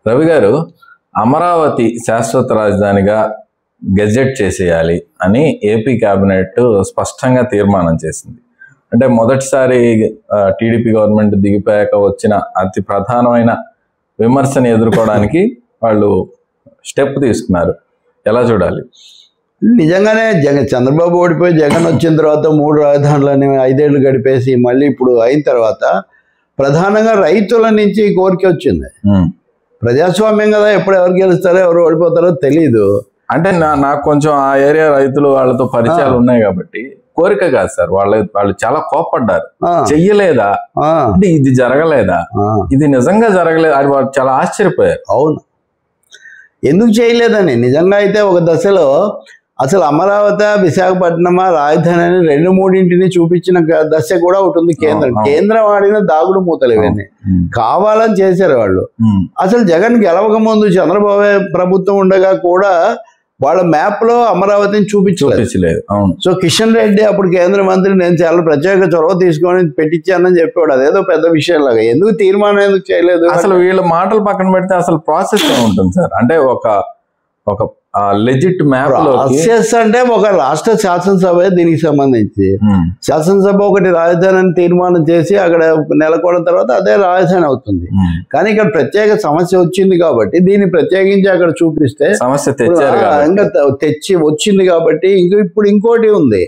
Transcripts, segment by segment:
రవి గారు, అమరావతి శాశ్వత రాజధానిగా గెజెట్ చేసేయాలి అని ఏపీ కేబినెట్ స్పష్టంగా తీర్మానం చేసింది. అంటే మొదటిసారి టీడీపీ గవర్నమెంట్ దిగిపోయాక వచ్చిన అతి ప్రధానమైన విమర్శను ఎదుర్కోవడానికి వాళ్ళు స్టెప్ తీసుకున్నారు. ఎలా చూడాలి? నిజంగానే చంద్రబాబు ఓడిపోయి జగన్ వచ్చిన తర్వాత 3 రాజధానులని 5 ఏళ్ళు గడిపేసి మళ్ళీ ఇప్పుడు అయిన తర్వాత ప్రధానంగా రైతుల నుంచి కోరిక వచ్చింది. ప్రజాస్వామ్యం కదా, ఎప్పుడు ఎవరు గెలుస్తారో ఎవరు ఓడిపోతారో తెలీదు. అంటే నాకు కొంచెం ఆ ఏరియా రైతులు వాళ్ళతో పరిచయాలు ఉన్నాయి కాబట్టి కోరిక కాదు సార్, వాళ్ళు చాలా కోప్పడ్డారు. చెయ్యలేదా అంటే ఇది జరగలేదా, ఇది నిజంగా జరగలేదు అని వాళ్ళు చాలా ఆశ్చర్యపోయారు. అవును, ఎందుకు చేయలేదని. నిజంగా అయితే ఒక దశలో అసలు అమరావతి విశాఖపట్నమా రాజధాని అని 2-3 చూపించిన దశ కూడా ఉంటుంది. కేంద్రం ఆడిన దాగుడు మూతలు ఇవన్నీ కావాలని చేశారు వాళ్ళు. అసలు జగన్ గెలవక ముందు చంద్రబాబు ప్రభుత్వం ఉండగా కూడా వాళ్ళ మ్యాప్ లో అమరావతిని చూపించలేదు. సో కిషన్ రెడ్డి అప్పుడు కేంద్ర మంత్రి, నేను చాలా ప్రత్యేక చొరవ తీసుకొని పెట్టించానని చెప్పాడు. అదేదో పెద్ద విషయం లాగా. ఎందుకు తీర్మానం ఎందుకు చేయలేదు? అసలు వీళ్ళ మాటలు పక్కన పెడితే అసలు ప్రాసెస్ ఏముంటుంది సార్? అంటే ఒక లెజిట్ మ్యాప్ అంటే ఒక రాష్ట్ర శాసనసభ దీనికి సంబంధించి శాసనసభ ఒకటి రాజధాని తీర్మానం చేసి అక్కడ నెలకొన్న తర్వాత అదే రాజధాని అవుతుంది. కానీ ఇక్కడ ప్రత్యేక సమస్య వచ్చింది కాబట్టి దీన్ని ప్రత్యేకించి అక్కడ చూపిస్తే సమస్య తెచ్చి వచ్చింది కాబట్టి ఇప్పుడు ఇంకోటి ఉంది.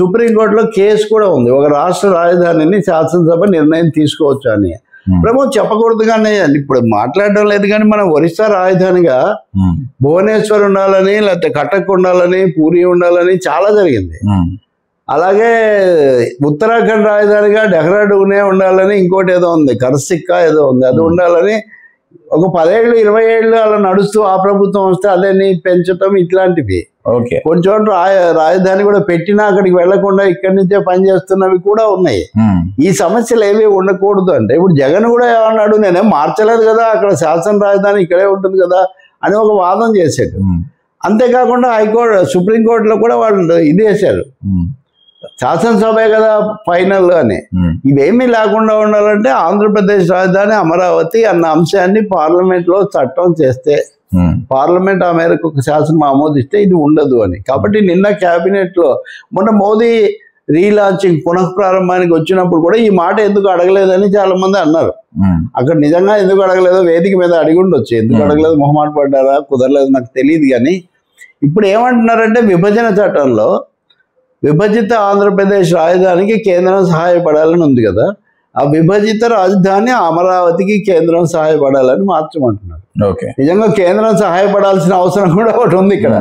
సుప్రీంకోర్టులో కేసు కూడా ఉంది. ఒక రాష్ట్ర రాజధానిని శాసనసభ నిర్ణయం తీసుకోవచ్చు అని. ప్రభుత్వం చెప్పకూడదు కానీ ఇప్పుడు మాట్లాడడం లేదు. కానీ మనం ఒరిస్సా రాజధానిగా భువనేశ్వర్ ఉండాలని, లేకపోతే కటక్ ఉండాలని, పూరి ఉండాలని చాలా జరిగింది. అలాగే ఉత్తరాఖండ్ రాజధానిగా డెహ్రాడూనే ఉండాలని, ఇంకోటి ఏదో ఉంది, కర్సిక్కా ఏదో ఉంది, అది ఉండాలని ఒక 10 ఏళ్ళు 20 ఏళ్ళు అలా నడుస్తూ ఆ ప్రభుత్వం వస్తే అదే పెంచటం ఇట్లాంటివి. కొన్ని చోట్ల రాజధాని కూడా పెట్టినా అక్కడికి వెళ్లకుండా ఇక్కడి నుంచే పనిచేస్తున్నవి కూడా ఉన్నాయి. ఈ సమస్యలు ఏవి ఉండకూడదు. అంటే ఇప్పుడు జగన్ కూడా ఏమన్నాడు, నేనేం మార్చలేదు కదా, అక్కడ శాసన రాజధాని ఇక్కడే ఉంటుంది కదా అని ఒక వాదన చేశాడు. అంతేకాకుండా సుప్రీంకోర్టులో కూడా వాళ్ళు ఇది వేశారు, శాసనసభే కదా ఫైనల్ అని. ఇవేమీ లేకుండా ఉండాలంటే ఆంధ్రప్రదేశ్ రాజధాని అమరావతి అన్న అంశాన్ని పార్లమెంట్ లో చట్టం చేస్తే, పార్లమెంట్ ఆ మేరకు ఒక శాసనం ఆమోదిస్తే ఇది ఉండదు అని. కాబట్టి నిన్న క్యాబినెట్ లో మొన్న మోదీ రీలాంచింగ్ పునఃప్రారంభానికి వచ్చినప్పుడు కూడా ఈ మాట ఎందుకు అడగలేదని చాలా మంది అన్నారు. అక్కడ నిజంగా ఎందుకు అడగలేదో వేదిక మీద అడిగి ఉండొచ్చు. ఎందుకు అడగలేదు, మొహమాట పడ్డారా, కుదరలేదు, నాకు తెలియదు. కానీ ఇప్పుడు ఏమంటున్నారంటే విభజన చట్టంలో విభజిత ఆంధ్రప్రదేశ్ రాజధానికి కేంద్రం సహాయపడాలని ఉంది కదా, ఆ విభజిత రాజధాని అమరావతికి కేంద్రం సహాయపడాలని మార్చమంటున్నారు. నిజంగా కేంద్రం సహాయపడాల్సిన అవసరం కూడా ఒకటి ఉంది ఇక్కడ.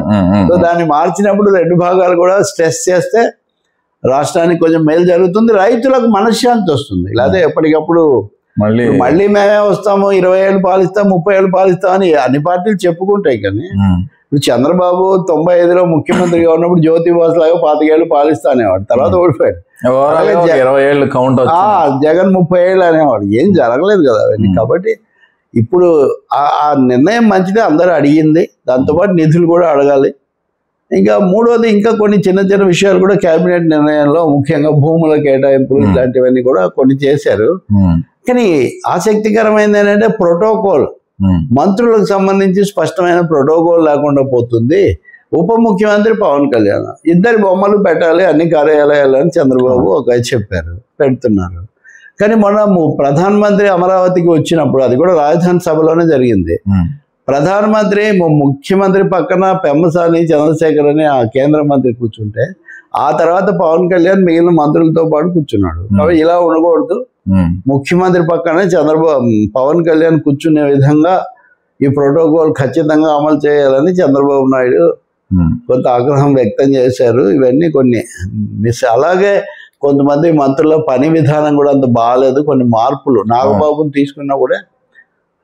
సో దాన్ని మార్చినప్పుడు 2 భాగాలు కూడా స్ట్రెస్ చేస్తే రాష్ట్రానికి కొంచెం మేలు జరుగుతుంది, రైతులకు మనశ్శాంతి వస్తుంది. లేకపోతే ఎప్పటికప్పుడు మళ్ళీ మేమే వస్తాము, 20 ఏళ్ళు పాలిస్తాం, 30 ఏళ్ళు పాలిస్తాం అని అన్ని పార్టీలు చెప్పుకుంటాయి. కానీ ఇప్పుడు చంద్రబాబు 95లో ముఖ్యమంత్రిగా ఉన్నప్పుడు జ్యోతిబాస్ లాగా 25 ఏళ్ళు పాలిస్తా అనేవాడు, తర్వాత ఓడిపోయాడు. జగన్ 30 ఏళ్ళు అనేవాడు. ఏం జరగలేదు కదా అవన్నీ. కాబట్టి ఇప్పుడు ఆ నిర్ణయం మంచిదే, అందరూ అడిగింది. దాంతోపాటు నిధులు కూడా అడగాలి. ఇంకా మూడోది, ఇంకా కొన్ని చిన్న చిన్న విషయాలు కూడా కేబినెట్ నిర్ణయంలో, ముఖ్యంగా భూముల కేటాయింపులు ఇలాంటివన్నీ కూడా కొన్ని చేశారు. కానీ ఆసక్తికరమైనది ఏంటంటే ప్రోటోకాల్, మంత్రులకు సంబంధించి స్పష్టమైన ప్రోటోకాల్ లేకుండా పోతుంది. ఉప ముఖ్యమంత్రి పవన్ కళ్యాణ్ 2 బొమ్మలు పెట్టాలి అన్ని కార్యాలయాలని చంద్రబాబు ఒక చెప్పారు, పెడుతున్నారు. కానీ మొన్న ప్రధానమంత్రి అమరావతికి వచ్చినప్పుడు, అది కూడా రాజధాని సభలోనే జరిగింది, ప్రధానమంత్రి ముఖ్యమంత్రి పక్కన పెమ్మసాని చంద్రశేఖర్ అని ఆ కేంద్ర మంత్రి కూర్చుంటే, ఆ తర్వాత పవన్ కళ్యాణ్ మిగిలిన మంత్రులతో పాటు కూర్చున్నాడు. కాబట్టి ఇలా ఉండకూడదు, ముఖ్యమంత్రి పక్కనే పవన్ కళ్యాణ్ కూర్చునే విధంగా ఈ ప్రోటోకాల్ ఖచ్చితంగా అమలు చేయాలని చంద్రబాబు నాయుడు కొంత ఆగ్రహం వ్యక్తం చేశారు. ఇవన్నీ కొన్ని అలాగే కొంతమంది మంత్రుల పని విధానం కూడా అంత బాగాలేదు. కొన్ని మార్పులు, నాగబాబుని తీసుకున్నా కూడా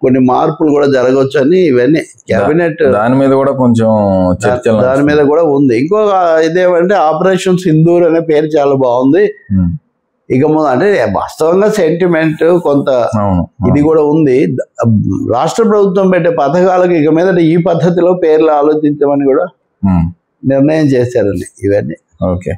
కొన్ని మార్పులు కూడా జరగవచ్చు అని ఇవన్నీ కేబినెట్ దాని మీద కూడా కొంచెం దాని మీద కూడా ఉంది. ఇంకొక ఇదేమంటే ఆపరేషన్ సింధూర్ అనే పేరు చాలా బాగుంది. ఇక ముందు అంటే వాస్తవంగా సెంటిమెంట్ కొంత ఇది కూడా ఉంది. రాష్ట్ర ప్రభుత్వం పెట్టే పథకాలకు ఇక మీద ఈ పద్ధతిలో పేర్లు ఆలోచించమని కూడా నిర్ణయం చేశారండి ఇవన్నీ. ఓకే.